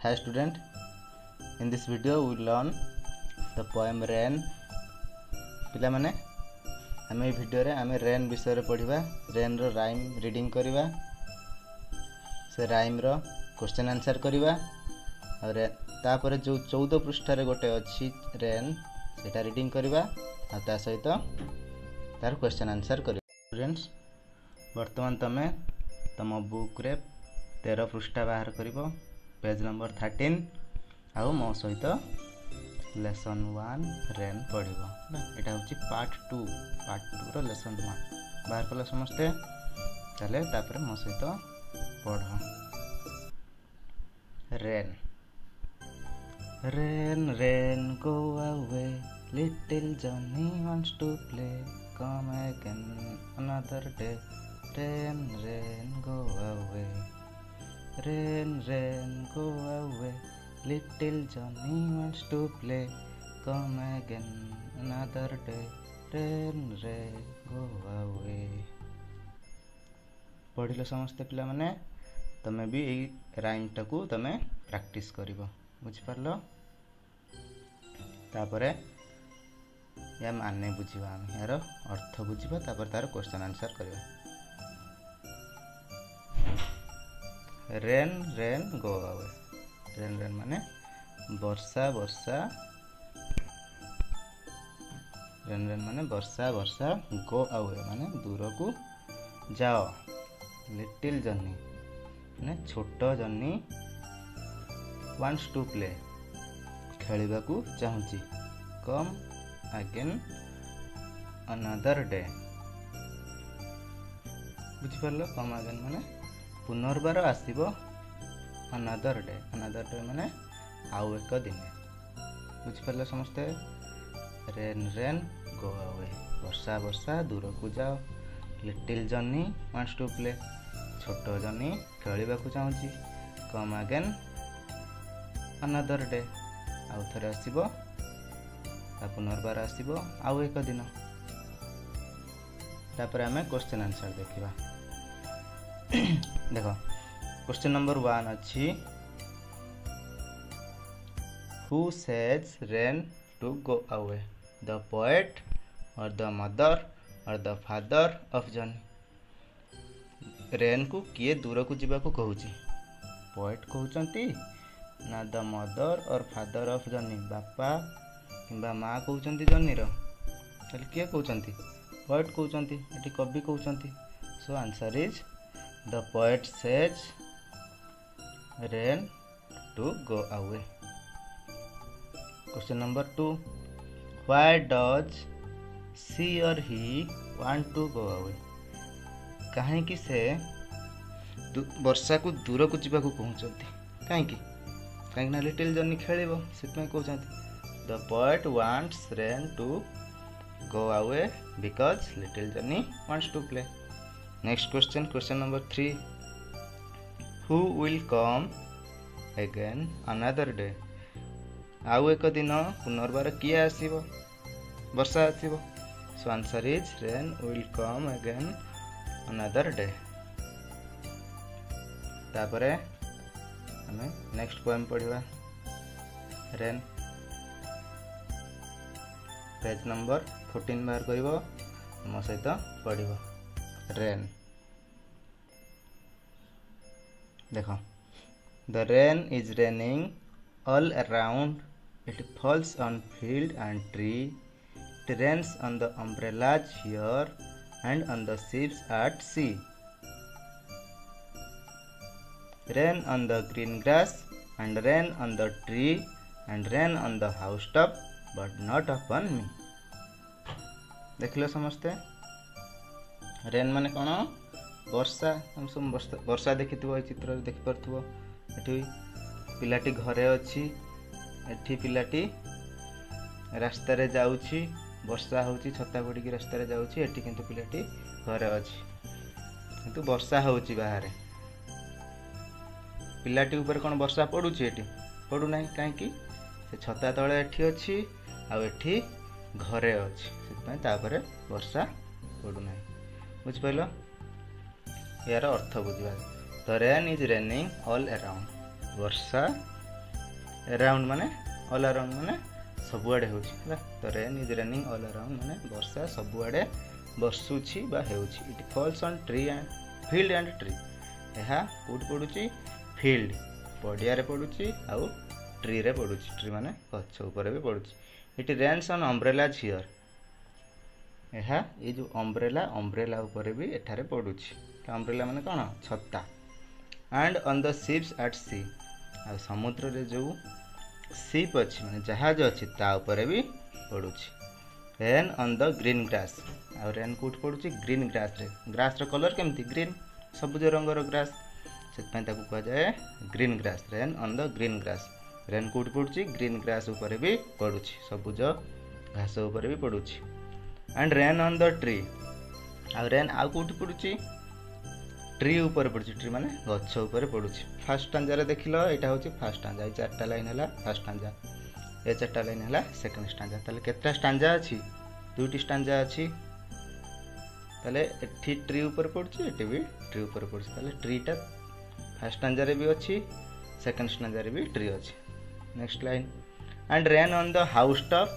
Hi student, in this video we learn the poem Rain. पिला माने आम video रे आम रेन विषय पढ़ा रेन रो राइम रीडिंग करवा से राइम रो क्वेश्चन आंसर करवा और तापर जो 14 पृष्ठ गोटे अच्छी रेन सेटा रीडिंग करवा आ सहित तार क्वेश्चन आंसर कर। स्टूडेंट्स वर्तमान तमे तुम बुक रे 13 पृष्ठ बाहर करिवो पेज नंबर 13 आउ मो सहित लेसन 1 रेन पढ़िबो ना। एटा होची पार्ट 2 रो लेसन 1 बाहर कला समस्ते चले तापर मो सहित पढ़। Rain rain rain go away little Johnny wants to play come again another day rain rain go away Rain, rain, go away. Little Johnny wants to play. Come again another day. Rain, rain, go away. पढ़िल समस्त पिला माने तमे भी ए rhyme टाकू तमे practice करिवो बुझि परलो। तापरे या माने बुझिबा हम यार अर्थ बुझिबा तापर तार क्वेश्चन आंसर करिवो। Rain rain go away rain rain माने वर्षा वर्षा रेन रेन माने वर्षा वर्षा गो अवे माने दूर को जाओ। लिटिल जॉनी माने छोट जॉनी वांट्स टू प्ले खेलिबा को चाहूची। कम अगेन अनदर डे बुझि परलो। कम अगेन माने पुनर्बार आसीबो अनदर डे माने आउ एक दिन बुझि परले समस्ते। रेन रेन गो अवे वर्षा वर्षा दूर को जाओ। Little Johnny wants to play छोट जॉनी खेलिबा को चाहूची। कम अगेन अनदर डे आउ थरे आसीबो पुनर्बार आसीबो आउ एक दिन। तापर हमें क्वेश्चन आंसर देखिबा। देखो क्वेश्चन नंबर 1 अच्छी who says rain to go away the poet or the mother or the father of Johnny. Rain को किए दूर को जीवा को कहूची पोएट कहउचंती ना द मदर और फादर ऑफ जॉनी बापा किंबा माँ कहउचंती जॉनी रो तले किए कहउचंती पोएट कहउचंती एठी कवि कहउचंती। So answer is The poet says rain to go away. Question number 2. Why does she or he want to go away? कहीं कि से वर्षा को दूर को जीवा को कहउचंती कहीं ना लिटिल जॉनी खेलिबो सेतमे कहउचंती The poet wants rain to go away because little Johnny wants to play. Next question, question number 3. Who will come again another day? आउ एक दिन पुनर्बार किए आसीबो वर्षा आसीबो। So answer is rain will come again another day. तापरे हमें नेक्स्ट पोएम पढ़िबा। रेन पेज नंबर 14 बाहर करिवो हम सहित पढ़िबो। रेन देखो the rain is raining all around. It falls on field and tree. It rains on the umbrellas here and on the ships at sea. Rain on the green grass and rain on the tree and rain on the housetop but not upon me. देखिलो समझते rain माने कौन वर्षा हम सब वर्षा देखिथिबो ए चित्र देखि परथिबो। एठी पिलाटी घरे अछि एठी पिलाटी रास्ता रे जाउछि वर्षा होउछि छता पड़ी की रास्ता रे जाउछि एठी किंतु पिलाटी घरे अछि किंतु वर्षा होउछि बाहर। पिलाटी ऊपर कोन वर्षा पडुछि एठी पडु नाही काहे कि से छता तळे एठी अछि आ एठी घरे अछि सेतपय तापरे वर्षा पडु नाही बुझ पाइलो। यार अर्थ बुझा the rain is raining all around वर्षा अराउंड माने ऑल अराउंड माने सबुआड़े होछि तो rain is raining all around माने वर्षा सबुआड़े बरसुछि बा हेउछि it falls on tree and field and tree यह कोड पडुछि फील्ड पडिया रे पडुछि आउ ट्री रे पडुछि ट्री माने गछ ऊपर भी पडुछि it rains on umbrellas here यह ये जो अम्ब्रेला ऊपर भी एठारे पडुछि अम्ब्रेला माने कोन छत्ता and on the ships at sea आ समुद्र रे जो शिप अछि माने जहाज अछि ता ऊपर भी पडुछि rain on the green grass आ रेन कोट पडुछि ग्रीन ग्रास रो कलर केमती ग्रीन सबुज रंगर ग्रास से ताकू कह जाए green grass rain on the green grass rain कोट पडुछि ग्रीन ग्रास ऊपर भी पडुछि सबुज घास ऊपर भी पडुछि and rain on the tree आ रेन आउ कोट पडुछि ट्री ऊपर पडुछि ट्री माने गछ ऊपर पडुछि फर्स्ट स्टांजा रे देखिलो एटा होछि फर्स्ट स्टांजा ए चारटा लाइन हला फर्स्ट स्टांजा ए चारटा लाइन हला सेकंड स्टांजा तले केतना स्टांजा अछि दुईटी स्टांजा अछि तले एठी ट्री ऊपर पडुछि एठी भी ट्री ऊपर पडुछि तले ट्रीटा फर्स्ट स्टांजा रे भी अछि सेकंड स्टांजा रे भी ट्री अछि next line and rain on the house top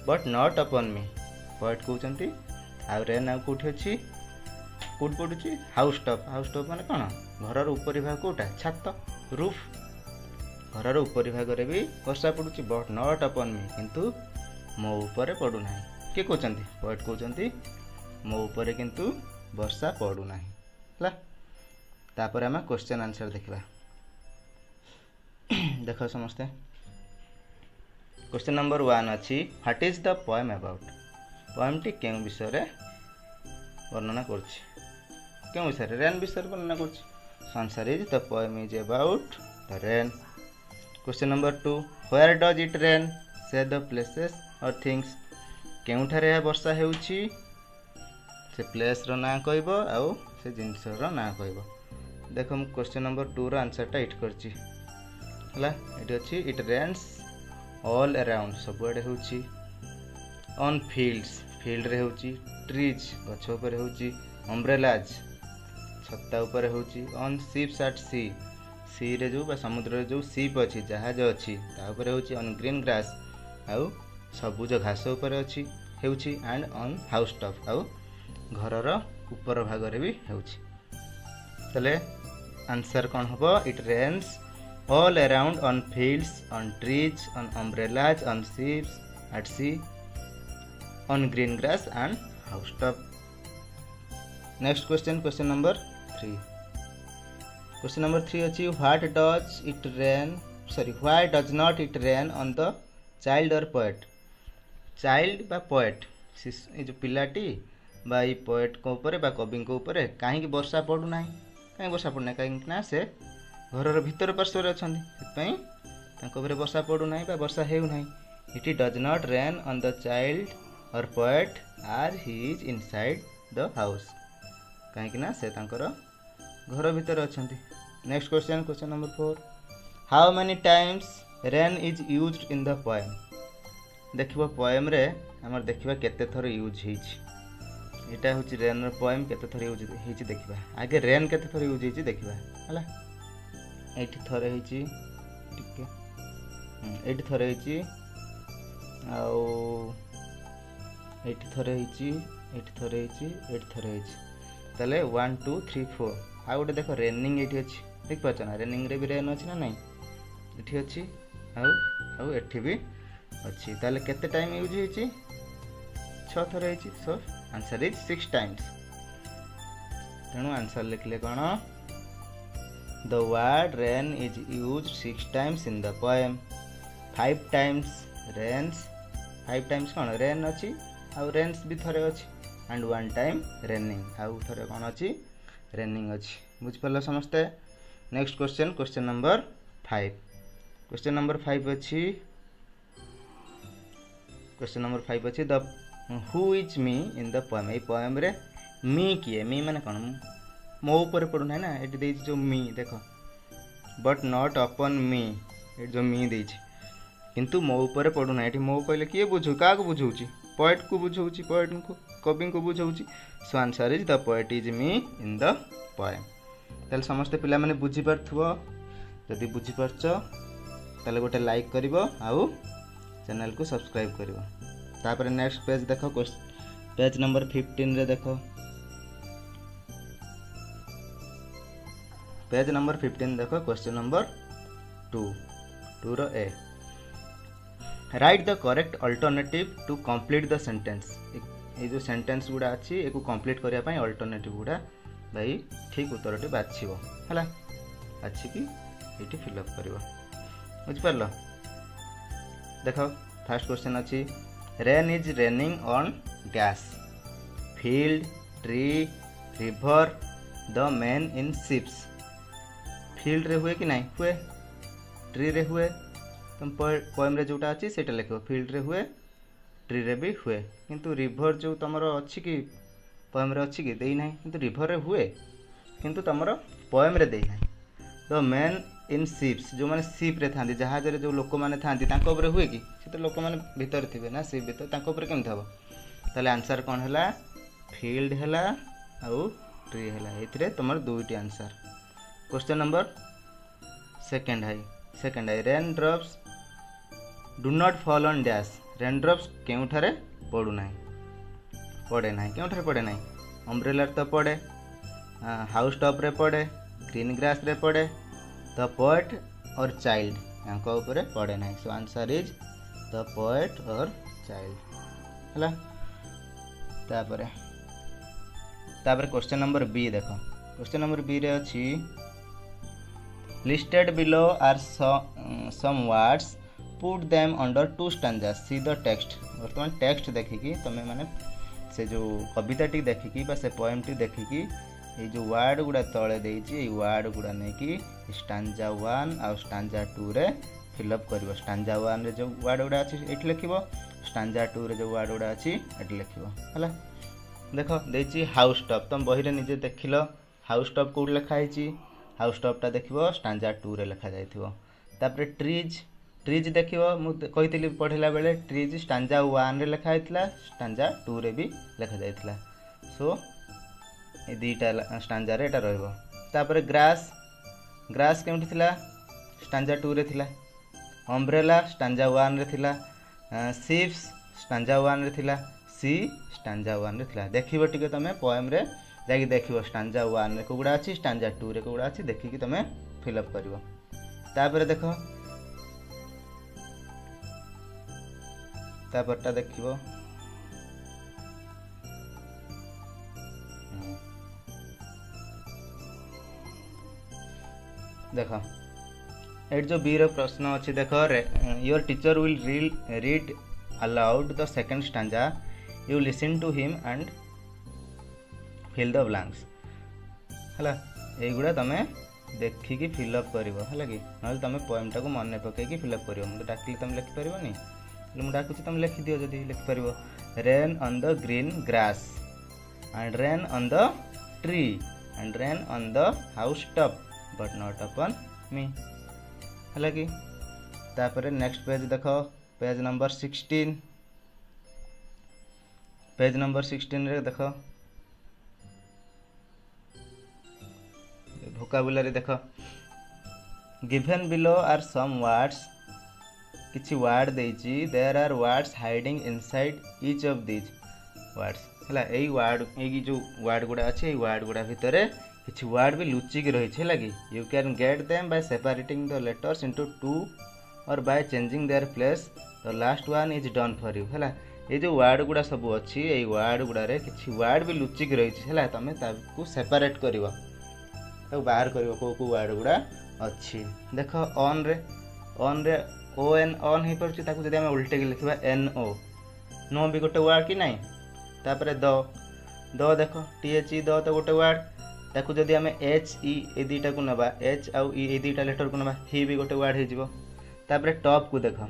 but not upon me poet कहउचंती आ रेन आ कोठी अछि कोट पडुछि हाउस टॉप माने कोन घरर ऊपरी भाग कोटा छात रूफ घरर ऊपरी भाग रे भी वर्षा पडुछि बट नॉट अपॉन मी किंतु मो ऊपर पडु नाही के कहउचंती पोएट कहउचंती मो ऊपर किंतु वर्षा पडु नाही हला तापर हम क्वेश्चन आंसर देखबा देखो समस्ते क्वेश्चन नंबर 1 अछि what is the poem about poem T केउ विषय रे वर्णना करछि क्यों विषय रेन विषय वर्णना करछि answer is the poem is about the rain question number 2 where does it rain से द प्लेसेस और थिंग्स केउठारे वर्षा हेउछि से प्लेस रो ना कहबो आउ से जिंस रो ना कहबो देखो हम क्वेश्चन नंबर 2 रो आंसर टा इट करछि हला एटी अछि इट रेन्स ऑल अराउंड सबुआडे हेउछि ऑन फील्ड्स फील्ड रे हेउछि ट्रीज गछ ऊपर हेउछि अम्ब्रेलाज छत्ता ऊपर हेउछि on ships at sea sea रे जो बा समुद्र रे जो शिप अछि जहाज अछि ता ऊपर हेउछि ऑन ग्रीन ग्रास आउ सबुज घास ऊपर अछि हेउछि एंड ऑन हाउस टॉप आउ घरर ऊपर भाग रे भी हेउछि तले आंसर कोन हबो it rains all around on fields on trees on umbrellas on ships at sea on green grass and house top next question number 3 question number 3 अछि why does not it rain on the child or poet child बा poet ए जो पिलाटी बा ई poet को ऊपर बा कवि को ऊपर काहे कि वर्षा पडु नाही काहे वर्षा पडु नाही काहे ना से घरर भीतर पार्श्व रे अछंती सेपई तांको ऊपर वर्षा पडु नाही बा वर्षा हेउ नाही it does not rain on the child or poet as he is inside the house कहीं ना से तांकर घर भीतर अछंती next question number 4 how many times rain is used in the poem देखिबो पोएम रे हमर देखिबा केते थर यूज हिच एटा होची रेन रो पोएम केते थर यूज हिच देखिबा आगे रेन केते थर यूज हिच देखिबा हला एठी थर हिची टिके एठी थर हिची आउ एठी थरे हिची एठी थरे हिची एठी थरे हिची तले 1 2 3 4 आ गोटे देखो रेनिंग एठी अछि देख पाछ ना रेनिंग रे भी रेन अछि ना नहीं एठी अछि आउ एठी भी अछि तले केते टाइम यूज हिची 6 थरे हिची सो आंसर इज 6 टाइम्स तेनु आंसर लिखले कोन the word rain is used 6 times in the poem 5 times rains 5 times कोन रेन अछि आउ रेन्स भी थरे अछि एंड 1 टाइम रेनिंग आउ थरे कोन अछि रेनिंग अछि बुझ परला समझते next question number 5 question number 5 अछि the who is me in the poem a poem रे मी किए मी माने कोन मो ऊपर पडु नै ना एटी देइ जो मी देखो बट नॉट अपॉन मी ए जो मी देइ किंतु मो ऊपर पडु नै एटी मो कहले किए बुझु का को बुझौची पोएट को बुझौची पोएट को कवि को बुझौची so answer is the poet is me in the poem तल समस्त पिला माने बुझी परथबो जदी बुझी परछ ताले गोटे लाइक करिवो आउ चैनल को सब्सक्राइब करिवो। तापर नेक्स्ट पेज देखो, पेज नंबर 15 रे देखो, पेज नंबर 15 देखो, क्वेश्चन नंबर 2 रो A, write the correct alternative to complete the sentence. ये जो सेंटेंस गुड़ा अच्छी एक कंप्लीट करने पाई अल्टरनेटिव गुड़ा भाई ठीक उत्तरटी बाछिबो हला, अच्छी कि ये फिलअप करिवो। बुझिपारल? देखो फर्स्ट क्वेश्चन अच्छी, rain is raining on gas, field, tree, river, the man in ships. Field रे हुए कि नहीं हुए, ट्री रे हुए, तुम पोएम रे जोटा अच्छी सेटा लिखो, फील्ड रे हुए, ट्री रे भी हुए, किंतु रिवर जो तुमर अच्छी कि पोएम रे अच्छी कि देई नहीं, किंतु रिवर रे हुए किंतु तुमर पोएम रे देई नहीं। द मैन इन शिप्स, जो माने शिप रे थांती, जहाज रे जो लोक माने थांती तांको ऊपर हुए कि, से तो लोक माने भीतर थिबे ना शिप भीतर, तांको ऊपर केमथि हबो? ताले आंसर कोन हला, फील्ड हला आउ ट्री हला। एथिरे तुमर दुईटी आंसर। क्वेश्चन नंबर सेकंड है, rain drops do not fall on dash. Rain drops केउठारे पड़ू नाही, पड़े नाही, केउठारे पड़े नाही, अम्ब्रेला तो पड़े, हाउस टॉप रे पड़े, ग्रीन ग्रास रे पड़े, द पोएट और चाइल्ड यांको ऊपर पड़े नाही। So answer is the poet or child हला। तापरे क्वेश्चन नंबर बी देखो, क्वेश्चन नंबर बी रे अछि, listed below are some words, put them under 2 stanzas, see the text. बर्तमान टेक्स्ट देखिकी तुम माने से जो कविता टी देखिकी बा से पोएम टी देखिकी ये जो वर्ड गुड़ा तले देइची, ये वर्ड गुड़ा नै कि स्टांजा 1 आ स्टांजा 2 रे फिलअप करिवो। स्टांजा 1 रे जो वर्ड गुड़ा अछि एठी लिखिवो, स्टांजा 2 रे जो वर्ड गुड़ा अछि एठी लिखिवो हला। देखो देइची हाउस टॉप, तुम बही रे निजे देखिलो हाउस टॉप कोड लिखा हिची, हाउस टॉप टा देखिवो स्टांजा 2 रे लिखा जाइथिवो। तापर ट्रीज, ट्रीज देखिवो मु कहितली पढिला बेले ट्रीज स्टांजा 1 रे लिखा हितला, स्टांजा 2 रे भी लिखा जाइथिला। सो ए दीटा स्टांजा रे एटा रहइबो। तापर ग्रास, ग्रास केउठी थिला, स्टांजा 2 रे थिला। अम्ब्रेला स्टांजा 1 रे थिला, शिप्स स्टांजा 1 रे थिला, सी स्टांजा 1 रे थिला। देखिबो टिके तमे पोएम रे जाके देखिबो स्टांजा 1 रे कोगुडा अछि, स्टांजा 2 रे कोगुडा अछि, देखिकि तमे फिलअप करिवो। तापर देखो तापरटा देखिबो, देखो एट जो बी रो प्रश्न अछि, देखो your teacher will read aloud the second stanza, you listen to him and fill the blanks हला। एगुड़ा तमे देखिकी फिलअप करिवो हला कि, नहले तमे पोएम टाको मन पकेकी फिलअप करिवो। मु डाकली तमे लिखि परिबोनी, मु डाकुची तमे लिखि दियो जदी लिखि परिबो। Rain on the green grass and rain on the tree and rain on the house top but not upon me हला कि। तापर नेक्स्ट पेज देखो, पेज नंबर 16, पेज नंबर 16 रे देखो vocabulary देखो, given below are some words, किछि word देइची, there are words hiding inside each of these words हला। एई वर्ड एई जो वर्ड गुडा अछि, एई वर्ड गुडा भितरे किछि वर्ड भी लुचि के रही छै लागि। You can get them by separating the letters into 2 और by changing their place, the last one is done for you हला। ए जो वर्ड गुडा सब अछि, एई वर्ड गुडा रे किछि वर्ड भी लुचि के रही छै हला, तमे ताकू सेपरेट करिवो, तो बाहर करिवो को वर्ड गुडा अच्छी। देखो ऑन रे ओ एन ऑन हे परछि, ताकू जदि हम उल्टे के लिखबा एन ओ, नो भी गोटे वर्ड कि नहीं। तापर द देखो टी एच ई द तो गोटे वर्ड, ताकू जदि हम एच ई ए दुईटा को नबा, एच आउ ई ए दुईटा लेटर को नबा, ही भी गोटे वर्ड हे जिवो। तापर टॉप को देखो,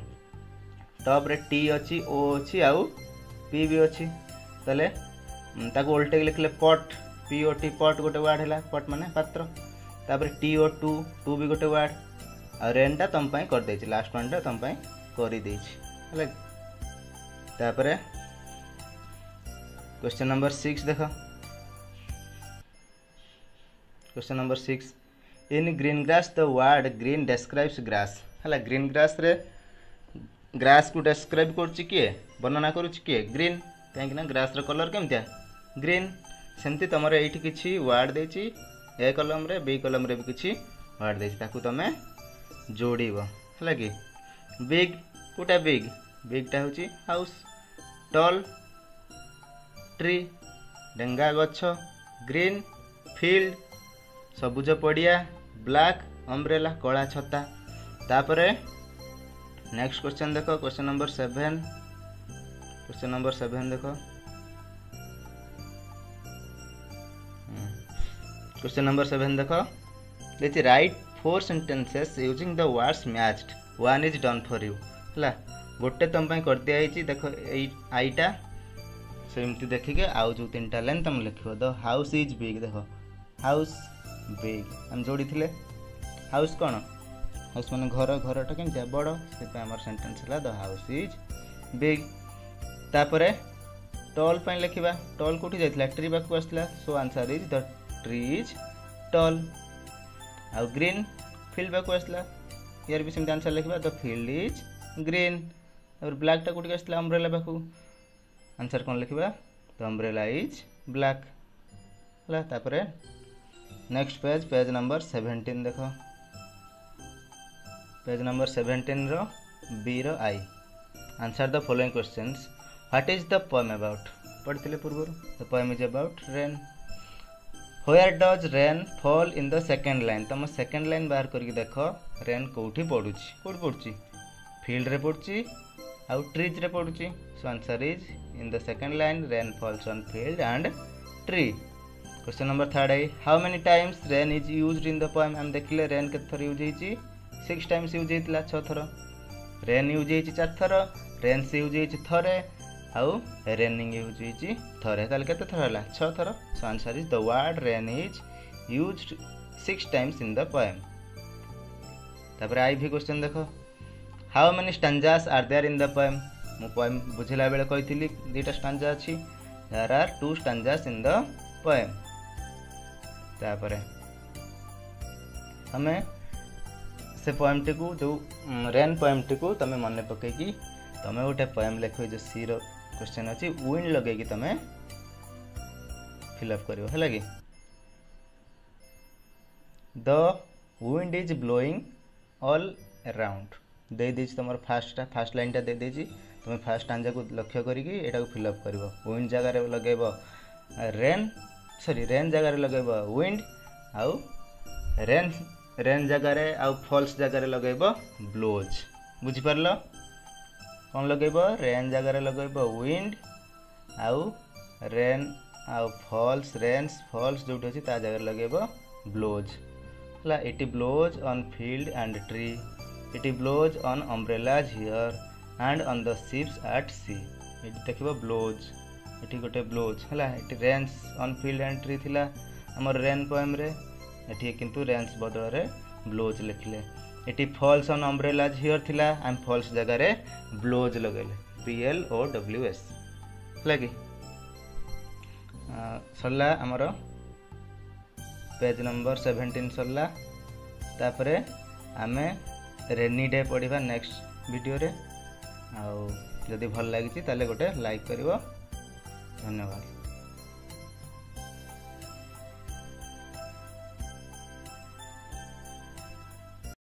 टॉप रे टी अछि, ओ अछि आउ पी भी अछि, तले ताकू उल्टे के लिखले पट, पी ओ टी पट गोटे वर्ड है, पट माने पात्र। तापर टी ओ टू भी गोटे वर्ड, आ रेन टा तुम कर दे, लास्ट वन टा तुम कर दे। तापर क्वेश्चन नंबर 6 देखो, question number 6, in green grass the word green describes grass है। ग्रीन ग्रास रे ग्रास को डेस्क्राइब कर किए वर्णना करुच्ची किए ग्रीन कहीं ग्रास कलर केमतिया ग्रीन। सेमती तुम ये किसी वार्ड देची ए कलम रे बी कलम रे भी किसी वार्ड देची ताकू तुमे जोड़ब है कि बिग कोटा बिग बिगटा हूँ हाउस टल ट्री डेंगा गछ ग्रीन फील्ड सबुज पड़िया ब्लैक अम्ब्रेला कला छता। तापरे नेक्स्ट क्वेश्चन देखो क्वेश्चन नंबर 7 देखो क्वेश्चन नंबर 7 देखो देखिए right 4 sentences using the words matched 1 is done for you है गोटे तुम कर दिखाई देख आईटा सेमती देखिके आउ जो 3टा लाइन तुम लिख द हाउस इज बिग देख हाउस बिग आम जोड़ी थे हाउस कौन हाउस माने घर घरटा केमती बड़ से आम सेंटेंस है द हाउस इज बिग। तापरे टल पर लिखा टल कौटी जाइए ट्री पाक आसला सो answer is the tree is टल। आउ ग्रीन फील्ड पाक आसला यार भी सेमती आंसर लिखा द फील्ड इज ग्रीन। और ब्लैकटा कौटी आसला अम्ब्रेला पाक आंसर कौन लिखा द अम्ब्रेला इज ब्लैक है। तापरे नेक्स्ट पेज नंबर 17 देख पेज नंबर 17 रो बी रो I answer the following questions what is the poem about पढ़ते पूर्व the poem is about rain. Where does rain fall in the second line तुम second line बाहर करके देख rain कौटी पड़ुची कौटी पड़ुची field रे पड़ुची आउ ट्रीज रे पड़ुची so answer is in the second line rain falls on field and tree. Question number 3 है how many times rain is used in the poem हम देखिले रेन के थर यूज होईची 6 टाइम्स यूज होइतला 6 थर रेन यूज होईची 4 थर रेन से यूज होईची थरे आउ रेनिंग यूज होईची थरे ताले केते थर हला 6 थर so answer is the word rain is used 6 times in the poem. तापर आई भी क्वेश्चन देखो how many stanzas are there in the poem मु पोएम बुझिला बेले कहितली 2टा स्टैंजा अछि there are 2 stanzas in the poem. तापर हमें से पोएमटी को जो रेन पोएमटी को तमें मन पकईकी तमें गोटे पोएम लिख जो सी रो क्वेश्चन अच्छी विंड लगे तमें फिलअप कर कि the wind is blowing all around दे दीजिए तुम फास्ट लाइन दे दीजिए तुम फास्ट आंजा को लक्ष्य करा फिलअप कर विंड जगार लगेब रेन जगार लगेब विंड आउ रेन जगार आउ फॉल्स जगार लगेब ब्लोज बुझिपार कौन लगेब रेन जगार लगेब विंड आउ रेन आउ फॉल्स रेन्स फॉल्स जो अच्छी ता जगह लगेब ब्लोज है। It blows on field and tree it blows on umbrellas here and on the ships at sea ये देख ब्लोज ये गोटे ब्लोज है ये rains on field and tree थिला हमर रेन पोएम रे ये किंतु रेन्स बदल रे ब्लोज लिखले ये फॉल्स ऑन अम्ब्रेलाज हियर थिला आम फॉल्स जगह रे ब्लोज लगेले BLOWS है कि सरला आमर पेज नंबर 17 सरला। तापरे आमे रेनी डे पढ़ा नेक्स्ट वीडियो रे आउ जदि भल लगी ताले गोटे लाइक करिवो धन्यवाद।